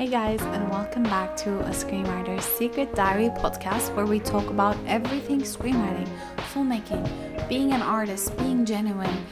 Hey guys, and welcome back to a Screenwriter's Secret Diary podcast where we talk about everything screenwriting, filmmaking, being an artist, being genuine,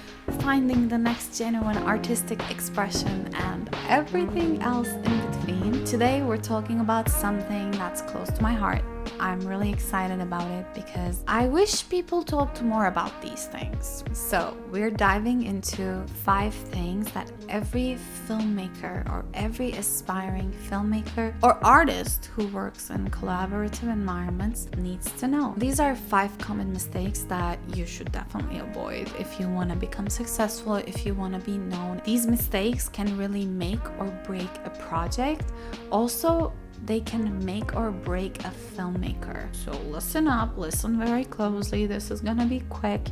finding the next genuine artistic expression, and everything else in between. Today we're talking about something that's close to my heart. I'm really excited about it because I wish people talked more about these things. So we're diving into 5 things that every filmmaker or every aspiring filmmaker or artist who works in collaborative environments needs to know. These are 5 common mistakes that you should definitely avoid if you want to become successful, if you want to be known. These mistakes can really make or break a project. Also, they can make or break a filmmaker. So listen up, listen very closely. This is gonna be quick,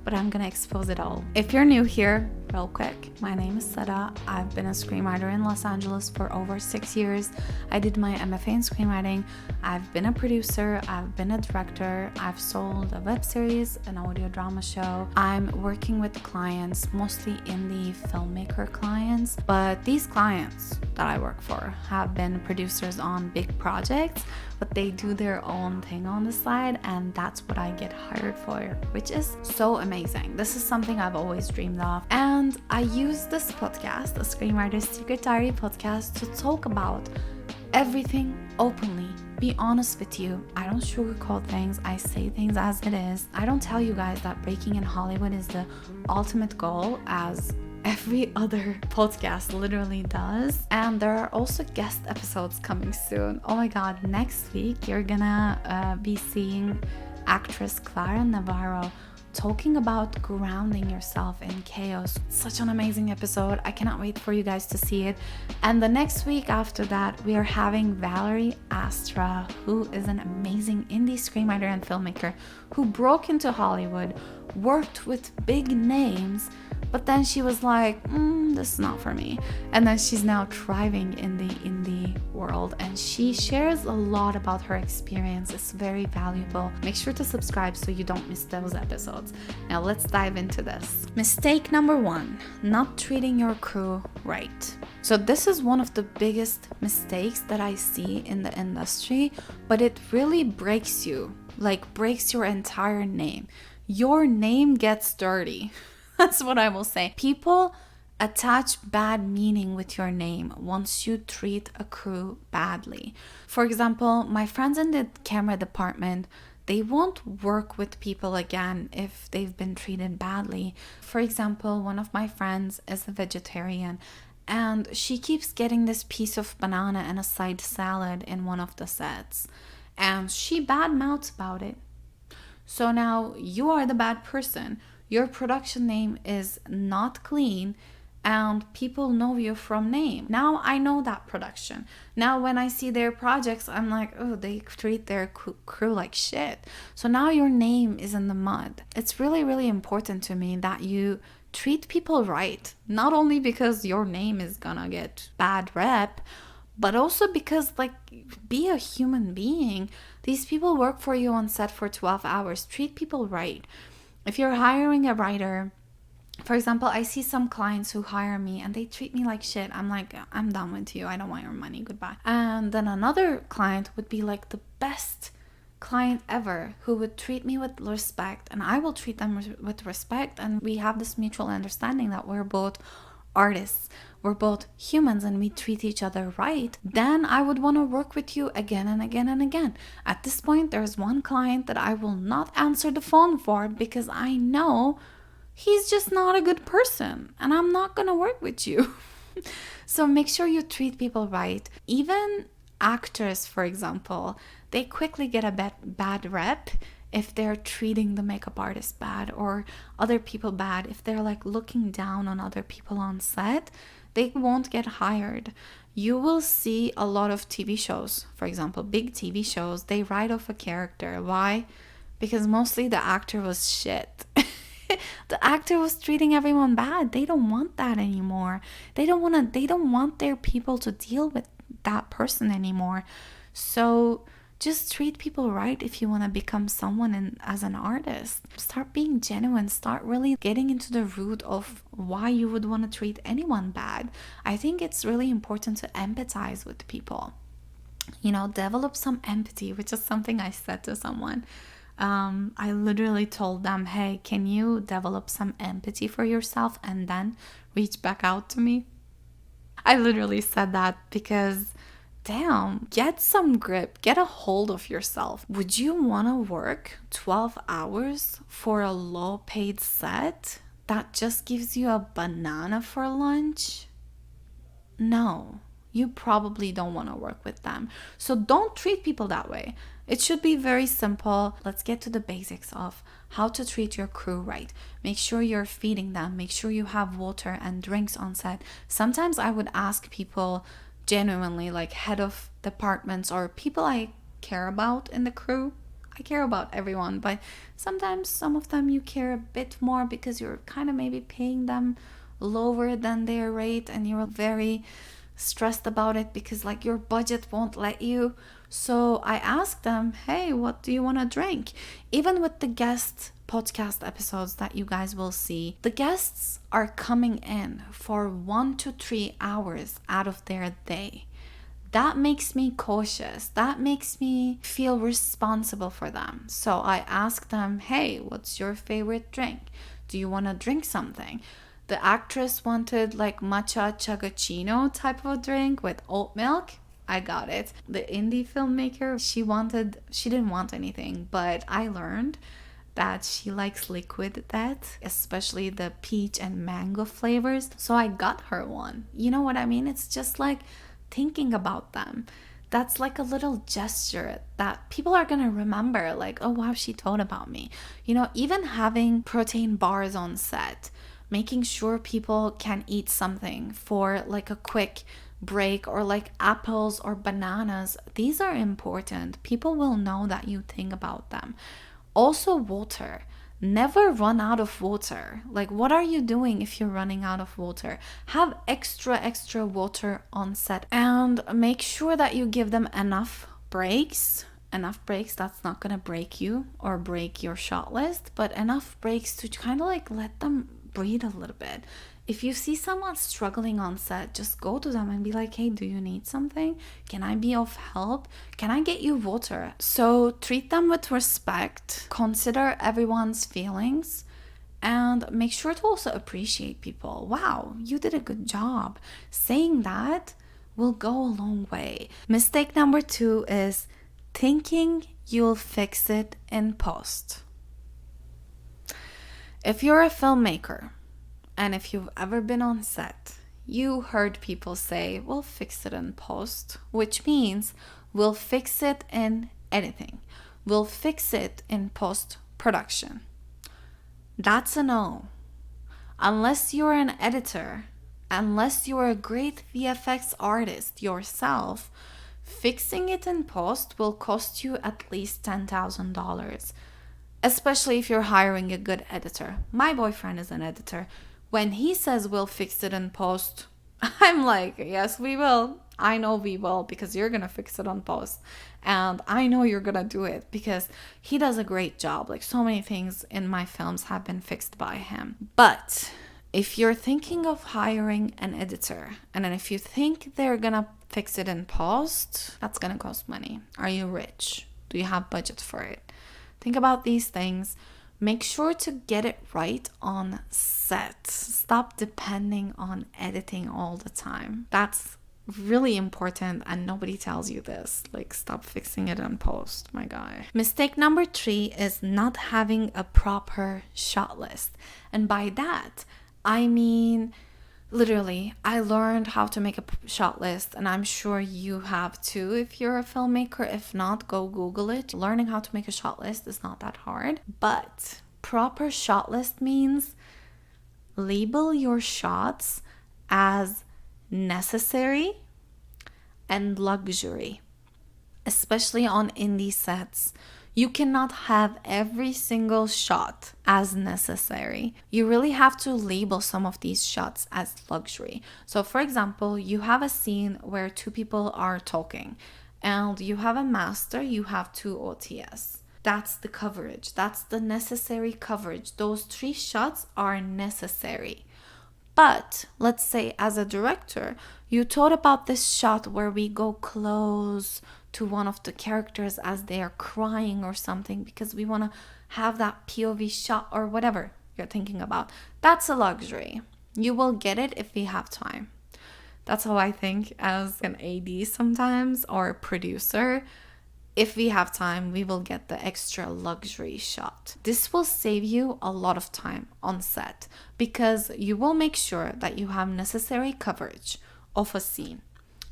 but I'm gonna expose it all. If you're new here, real quick, my name is Seda. I've been a screenwriter in Los Angeles for over 6 years. I did my MFA in screenwriting. I've been a producer, I've been a director, I've sold a web series, an audio drama show. I'm working with clients, mostly indie filmmaker clients, but these clients that I work for have been producers on big projects, but they do their own thing on the side, and that's what I get hired for, which is so amazing. This is something I've always dreamed of, and I use this podcast, the Screenwriter's Secret Diary podcast, to talk about everything openly. Be honest with you. I don't sugarcoat things. I say things as it is. I don't tell you guys that breaking in Hollywood is the ultimate goal, as every other podcast literally does. And there are also guest episodes coming soon. Oh my god, next week you're gonna be seeing actress Clara Navarro talking about grounding yourself in chaos. Such an amazing episode. I cannot wait for you guys to see it. And the next week after that, we are having Valerie Astra, who is an amazing indie screenwriter and filmmaker who broke into Hollywood, worked with big names, but then she was like, this is not for me. And then she's now thriving in the indie world, and she shares a lot about her experience. It's very valuable. Make sure to subscribe so you don't miss those episodes. Now let's dive into this. Mistake number 1, not treating your crew right. So this is one of the biggest mistakes that I see in the industry, but it really breaks you, like breaks your entire name. Your name gets dirty. That's what I will say. People attach bad meaning with your name once you treat a crew badly. For example, my friends in the camera department, they won't work with people again if they've been treated badly. For example, one of my friends is a vegetarian, and she keeps getting this piece of banana and a side salad in one of the sets, and she badmouths about it. So now you are the bad person. Your production name is not clean, and people know you from name. Now I know that production. Now when I see their projects, I'm like, oh, they treat their crew like shit. So now your name is in the mud. It's really, really important to me that you treat people right. Not only because your name is gonna get bad rep, but also because, like, be a human being. These people work for you on set for 12 hours. Treat people right. If you're hiring a writer, for example, I see some clients who hire me and they treat me like shit. I'm like, I'm done with you. I don't want your money. Goodbye. And then another client would be like the best client ever, who would treat me with respect, and I will treat them with respect. And we have this mutual understanding that we're both artists, we're both humans, and we treat each other right. Then I would want to work with you again and again and again. At this point, there's one client that I will not answer the phone for because I know he's just not a good person, and I'm not gonna work with you. So make sure you treat people right. Even actors, for example, they quickly get a bad rep if they're treating the makeup artist bad, or other people bad. If they're like looking down on other people on set, they won't get hired. You will see a lot of TV shows, for example, big TV shows, they write off a character. Why? Because mostly the actor was shit. The actor was treating everyone bad. They don't want that anymore. They don't want their people to deal with that person anymore. So Just treat people right if you want to become someone as an artist. Start being genuine. Start really getting into the root of why you would want to treat anyone bad. I think it's really important to empathize with people. Develop some empathy, which is something I said to someone. I literally told them, hey, can you develop some empathy for yourself and then reach back out to me? I literally said that because, damn, get some grip, get a hold of yourself. Would you want to work 12 hours for a low paid set that just gives you a banana for lunch? No, you probably don't want to work with them. So don't treat people that way. It should be very simple. Let's get to the basics of how to treat your crew right. Make sure you're feeding them. Make sure you have water and drinks on set. Sometimes I would ask people genuinely, like head of departments or people I care about in the crew. I care about everyone, but sometimes some of them you care a bit more because you're kind of maybe paying them lower than their rate and you're very stressed about it because like your budget won't let you. So I asked them, hey, what do you want to drink? Even with the guest podcast episodes that you guys will see, the guests are coming in for 1 to 3 hours out of their day. That makes me cautious. That makes me feel responsible for them. So I asked them, hey, what's your favorite drink? Do you want to drink something? The actress wanted like matcha chagachino type of drink with oat milk. I got it. The indie filmmaker, she didn't want anything, but I learned that she likes liquid death, especially the peach and mango flavors. So I got her one. You know what I mean? It's just like thinking about them. That's like a little gesture that people are gonna remember, like, oh wow, she thought about me. Even having protein bars on set, making sure people can eat something for like a quick break, or like apples or bananas. These are important. People will know that you think about them. Also, water. Never run out of water. Like, what are you doing if you're running out of water? Have extra water on set and make sure that you give them enough breaks. Enough breaks that's not gonna break you or break your shot list, but enough breaks to kind of like let them breathe a little bit. If you see someone struggling on set, just go to them and be like, hey, do you need something? Can I be of help? Can I get you water? So treat them with respect, consider everyone's feelings, and make sure to also appreciate people. Wow, you did a good job. Saying that will go a long way. Mistake number 2 is thinking you'll fix it in post. If you're a filmmaker, and if you've ever been on set, you heard people say, we'll fix it in post, which means we'll fix it in editing. We'll fix it in post-production. That's a no. Unless you're an editor, unless you're a great VFX artist yourself, fixing it in post will cost you at least $10,000. Especially if you're hiring a good editor. My boyfriend is an editor. When he says we'll fix it in post, I'm like, yes, we will. I know we will, because you're going to fix it on post. And I know you're going to do it because he does a great job. Like, so many things in my films have been fixed by him. But if you're thinking of hiring an editor, and then if you think they're going to fix it in post, that's going to cost money. Are you rich? Do you have budget for it? Think about these things. Make sure to get it right on set. Stop depending on editing all the time. That's really important and nobody tells you this. Like, stop fixing it in post, my guy. Mistake number 3 is not having a proper shot list. And by that, I mean, literally, I learned how to make a shot list, and I'm sure you have too if you're a filmmaker. If not, go Google it. Learning how to make a shot list is not that hard. But proper shot list means label your shots as necessary and luxury, especially on indie sets. You cannot have every single shot as necessary. You really have to label some of these shots as luxury. So for example, you have a scene where 2 people are talking and you have a master, you have 2 OTS. That's the coverage. That's the necessary coverage. Those 3 shots are necessary. But let's say as a director, you thought about this shot where we go close to one of the characters as they are crying or something because we want to have that POV shot or whatever you're thinking about. That's a luxury. You will get it if we have time. That's how I think as an AD sometimes, or a producer. If we have time, we will get the extra luxury shot. This will save you a lot of time on set because you will make sure that you have necessary coverage of a scene.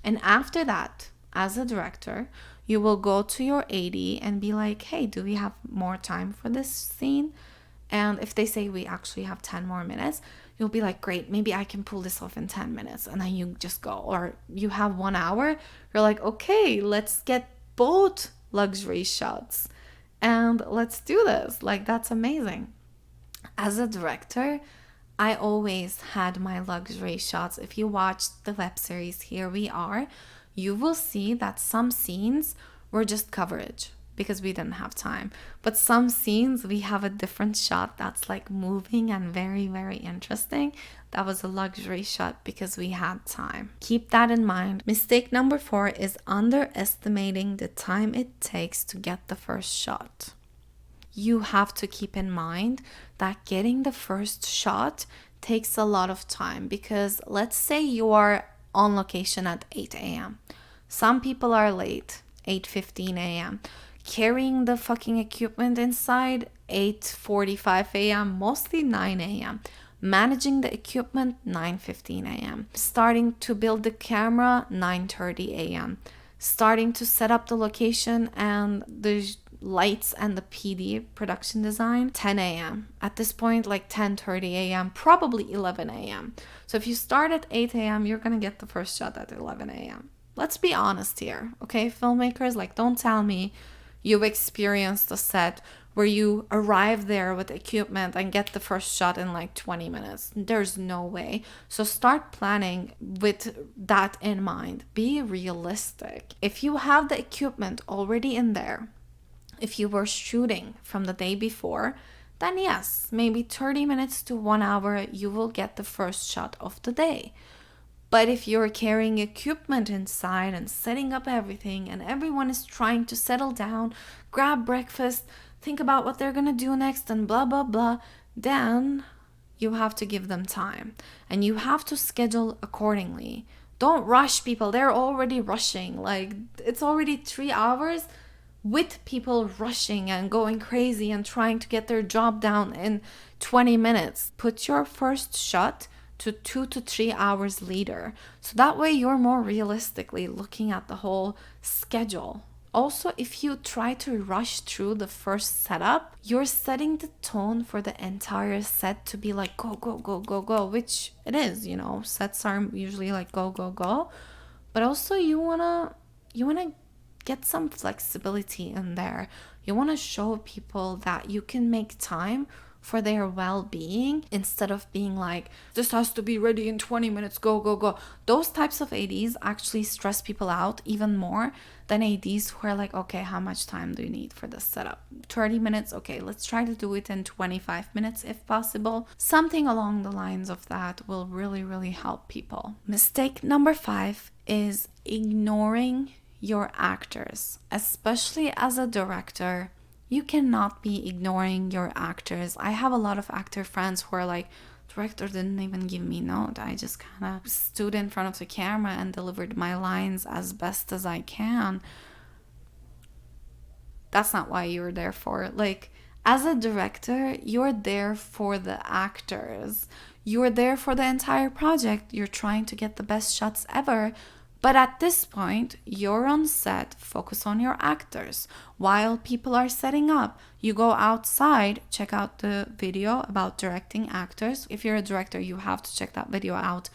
And after that, as a director, you will go to your AD and be like, hey, do we have more time for this scene? And if they say we actually have 10 more minutes, you'll be like, great, maybe I can pull this off in 10 minutes. And then you just go. Or you have 1 hour, you're like, okay, let's get both luxury shots and let's do this. Like, that's amazing. As a director, I always had my luxury shots. If you watched the web series Here We Are, you will see that some scenes were just coverage because we didn't have time. But some scenes we have a different shot that's like moving and very, very interesting. That was a luxury shot because we had time. Keep that in mind. Mistake number 4 is underestimating the time it takes to get the first shot. You have to keep in mind that getting the first shot takes a lot of time because let's say you are on location at 8 a.m. Some people are late, 8:15 a.m. Carrying the fucking equipment inside, 8:45 a.m., mostly 9 a.m. Managing the equipment, 9:15 a.m. Starting to build the camera, 9:30 a.m. Starting to set up the location and the lights and the PD, production design, 10 a.m. At this point, like 10:30 a.m., probably 11 a.m. So if you start at 8 a.m., you're going to get the first shot at 11 a.m. Let's be honest here, okay? Filmmakers, like, don't tell me you've experienced a set where you arrive there with equipment and get the first shot in like 20 minutes. There's no way. So start planning with that in mind. Be realistic. If you have the equipment already in there, if you were shooting from the day before, then yes, maybe 30 minutes to 1 hour, you will get the first shot of the day. But if you're carrying equipment inside and setting up everything and everyone is trying to settle down, grab breakfast, think about what they're gonna do next and blah, blah, blah, then you have to give them time and you have to schedule accordingly. Don't rush people. They're already rushing. Like, it's already 3 hours with people rushing and going crazy and trying to get their job down in 20 minutes. Put your first shot to 2 to 3 hours later. So that way you're more realistically looking at the whole schedule. Also, if you try to rush through the first setup, you're setting the tone for the entire set to be like go, go, go, go, go, which it is, you know, sets are usually like go, go, go. But also you wanna get some flexibility in there. You wanna show people that you can make time for their well-being instead of being like, this has to be ready in 20 minutes, go, go, go. Those types of ADs actually stress people out even more than ADs who are like, okay, how much time do you need for this setup? 30 minutes? Okay, let's try to do it in 25 minutes if possible. Something along the lines of that will really, really help people. Mistake number 5 is ignoring your actors, especially as a director. You cannot be ignoring your actors. I have a lot of actor friends who are like, director didn't even give me note. I just kind of stood in front of the camera and delivered my lines as best as I can. That's not why you're there for. Like, as a director, you're there for the actors. You're there for the entire project. You're trying to get the best shots ever. But at this point, you're on set, focus on your actors. While people are setting up, you go outside, check out the video about directing actors. If you're a director, you have to check that video out.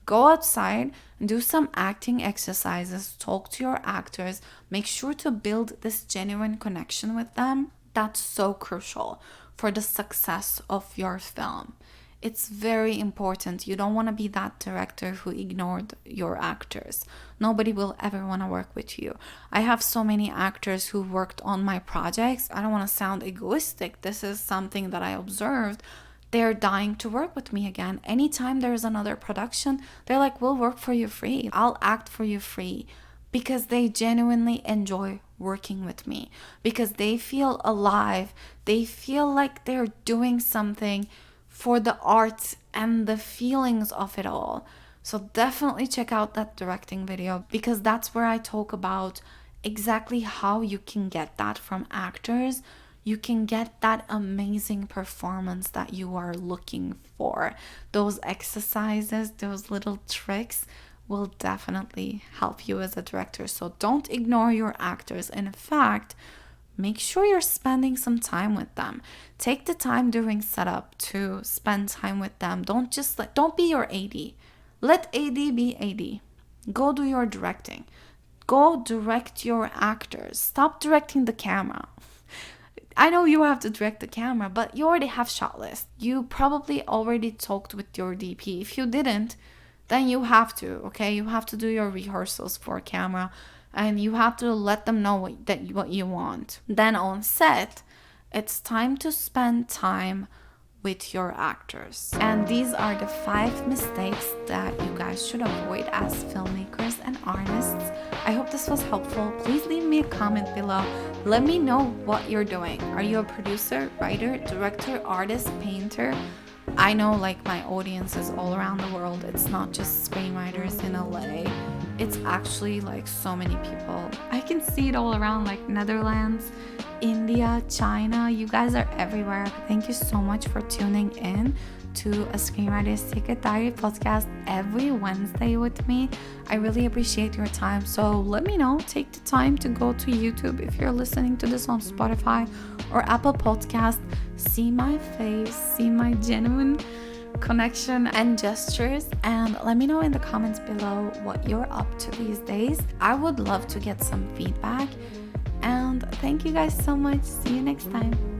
Go outside and do some acting exercises, talk to your actors, make sure to build this genuine connection with them. That's so crucial for the success of your film. It's very important. You don't want to be that director who ignored your actors. Nobody will ever want to work with you. I have so many actors who worked on my projects. I don't want to sound egoistic. This is something that I observed. They're dying to work with me again. Anytime there's another production, they're like, we'll work for you free. I'll act for you free. Because they genuinely enjoy working with me. Because they feel alive. They feel like they're doing something for the art and the feelings of it all. So definitely check out that directing video, because that's where I talk about exactly how you can get that from actors. You can get that amazing performance that you are looking for. Those exercises, those little tricks will definitely help you as a director. So don't ignore your actors. In fact, make sure you're spending some time with them. Take the time during setup to spend time with them. Don't be your AD. Let AD be AD. Go do your directing. Go direct your actors. Stop directing the camera. I know you have to direct the camera, but you already have shot list. You probably already talked with your DP. If you didn't, then you have to, okay? You have to do your rehearsals for camera, and you have to let them know what you want. Then on set, it's time to spend time with your actors. And these are the 5 mistakes that you guys should avoid as filmmakers and artists. I hope this was helpful. Please leave me a comment below. Let me know what you're doing. Are you a producer, writer, director, artist, painter? I know like my audience is all around the world. It's not just screenwriters in LA. It's actually like so many people. I can see it all around, like Netherlands, India, China. You guys are everywhere. Thank you so much for tuning in to a Screenwriter's Secret Diary podcast every Wednesday with me. I really appreciate your time. So let me know. Take the time to go to YouTube if you're listening to this on Spotify or Apple Podcast. See my face, see my genuine connection and gestures, and let me know in the comments below what you're up to these days. I would love to get some feedback, and thank you guys so much. See you next time.